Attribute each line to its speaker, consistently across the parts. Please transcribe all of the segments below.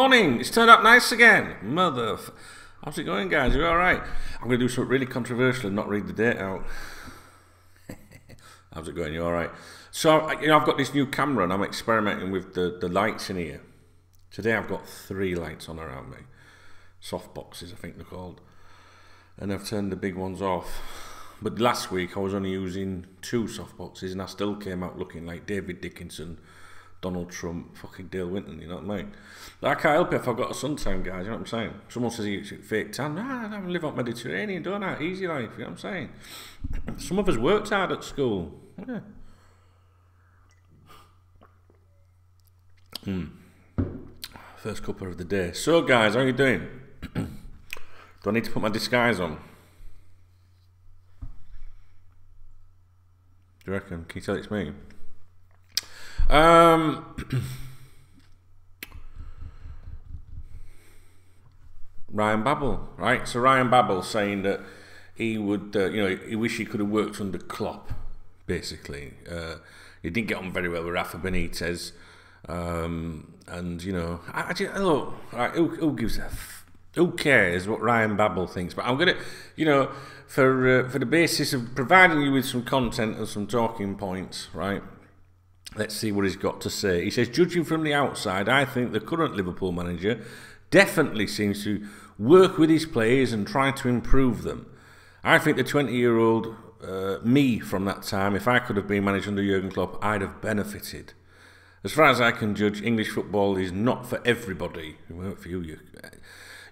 Speaker 1: Morning, it's turned up nice again. How's it going, guys? You alright? I'm going to do something really controversial and not read the date out. How's it going? You alright? So, I've got this new camera and I'm experimenting with the lights in here. Today I've got 3 lights on around me. Soft boxes, I think they're called. And I've turned the big ones off. But last week I was only using 2 soft boxes and I still came out looking like David Dickinson, Donald Trump, fucking Dale Winton, you know what I mean? But I can't help it if I've got a suntan, guys, you know what I'm saying? Someone says you fake tan. I live up Mediterranean, don't I? Easy life, you know what I'm saying? Some of us worked hard at school. Yeah. First cuppa of the day. So, guys, how are you doing? Do I need to put my disguise on? Do you reckon? Can you tell it's me? Ryan Babel, right? So Ryan Babel saying that he would, he wish he could have worked under Klopp, basically. He didn't get on very well with Rafa Benitez, and look, right, who cares what Ryan Babel thinks? But I'm gonna, for the basis of providing you with some content and some talking points, right? Let's see what he's got to say. He says, judging from the outside, I think the current Liverpool manager definitely seems to work with his players and try to improve them. I think the 20-year-old me from that time, if I could have been managed under Jurgen Klopp, I'd have benefited. As far as I can judge, English football is not for everybody. It won't for you.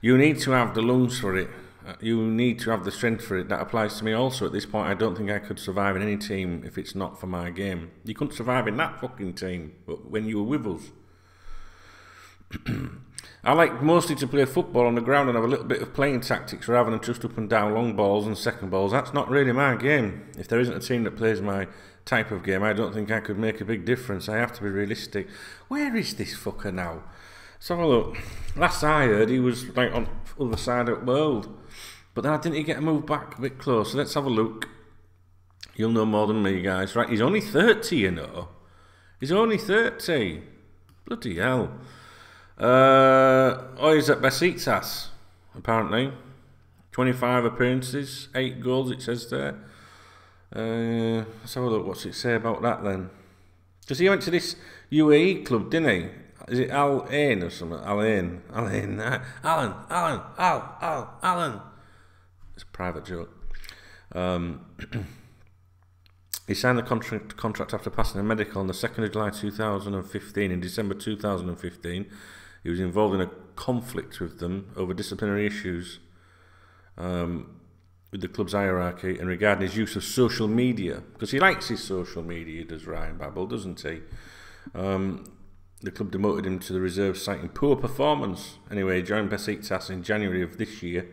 Speaker 1: You need to have the lungs for it. You need to have the strength for it. That applies to me also. At this point, I don't think I could survive in any team if it's not for my game. You couldn't survive in that fucking team when you were with us. I like mostly to play football on the ground and have a little bit of playing tactics rather than just up and down long balls and second balls. That's not really my game. If there isn't a team that plays my type of game, I don't think I could make a big difference. I have to be realistic. Where is this fucker now? So have a look. Last I heard, he was like on the other side of the world. But then I didn't get a move back a bit closer. Let's have a look. You'll know more than me, guys. Right, he's only 30, you know. He's only 30. Bloody hell. He's at Besiktas, apparently. 25 appearances, 8 goals, it says there. Let's have a look. What's it say about that, then? Because he went to this UAE club, didn't he? Is it Al Ain or something? Alan. It's a private joke. He signed the contract after passing a medical on the 2nd of July 2015. In December 2015, he was involved in a conflict with them over disciplinary issues with the club's hierarchy and regarding his use of social media. Because he likes his social media, does Ryan Babel, doesn't he? The club demoted him to the reserve, citing poor performance. Anyway, he joined Besiktas in January of this year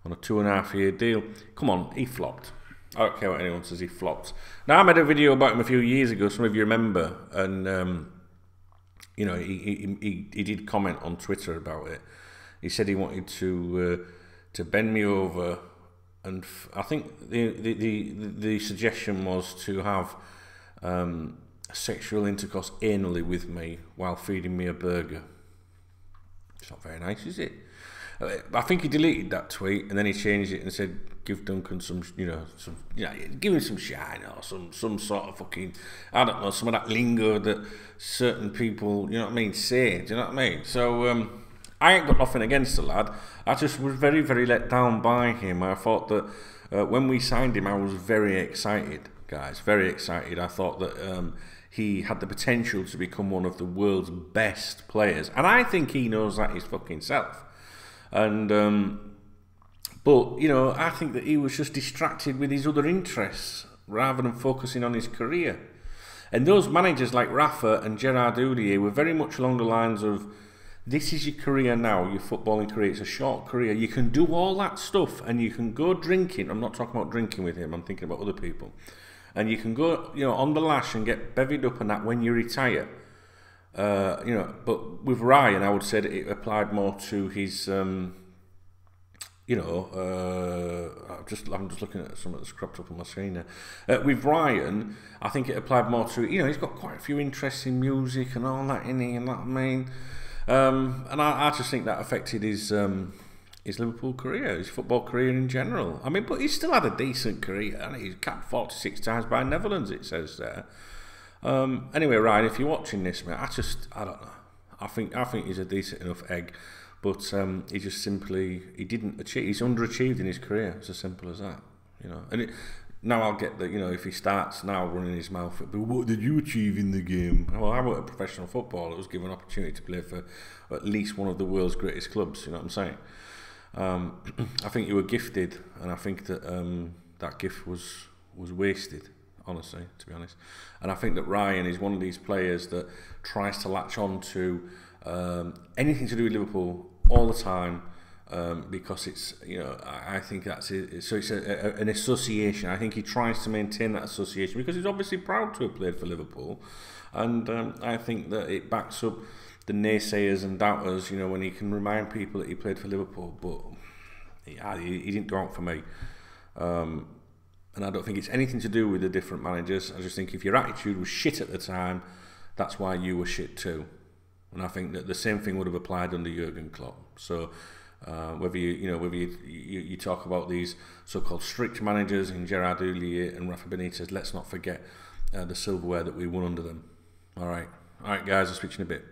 Speaker 1: on a 2.5-year deal. Come on, he flopped. I don't care what anyone says, he flopped. Now, I made a video about him a few years ago, some of you remember, and, he did comment on Twitter about it. He said he wanted to bend me over, and I think the suggestion was to have sexual intercourse anally with me while feeding me a burger. It's not very nice, is it? I think he deleted that tweet and then he changed it and said, give Duncan give him some shine or some sort of fucking, I don't know, some of that lingo that certain people, you know what I mean, say, do you know what I mean? So, I ain't got nothing against the lad. I just was very, very let down by him. I thought that when we signed him, I was very excited, guys, very excited. I thought that he had the potential to become one of the world's best players. And I think he knows that his fucking self. And, but, I think that he was just distracted with his other interests rather than focusing on his career. And those managers like Rafa and Gerard Houllier were very much along the lines of, this is your career now, your footballing career. It's a short career. You can do all that stuff and you can go drinking. I'm not talking about drinking with him. I'm thinking about other people. And you can go, on the lash and get bevied up and that when you retire. But with Ryan, I would say that it applied more to his, I'm just looking at something that's cropped up on my screen there. With Ryan, I think it applied more to, he's got quite a few interests in music and all that, innit, and that, I mean. And I just think that affected his Liverpool career, his football career in general. I mean, but he still had a decent career, and he's capped 46 times by Netherlands, it says there. Anyway, Ryan, if you're watching this, mate, I don't know. I think he's a decent enough egg, but he just simply didn't achieve. He's underachieved in his career. It's as simple as that, you know. And now I'll get that, you know, if he starts now running his mouth, but what did you achieve in the game? Well, I was a professional footballer. I was given an opportunity to play for at least one of the world's greatest clubs. You know what I'm saying? I think you were gifted, and I think that that gift was wasted, honestly, to be honest. And I think that Ryan is one of these players that tries to latch on to anything to do with Liverpool all the time, because it's, you know, I think that's it. So it's an association. I think he tries to maintain that association because he's obviously proud to have played for Liverpool, and I think that it backs up the naysayers and doubters, you know, when he can remind people that he played for Liverpool. But he didn't go out for me. And I don't think it's anything to do with the different managers. I just think if your attitude was shit at the time, that's why you were shit too. And I think that the same thing would have applied under Jurgen Klopp. So whether you talk about these so-called strict managers in Gerard Houllier and Rafa Benitez, let's not forget the silverware that we won under them. All right, guys, I'll speak to you in a bit.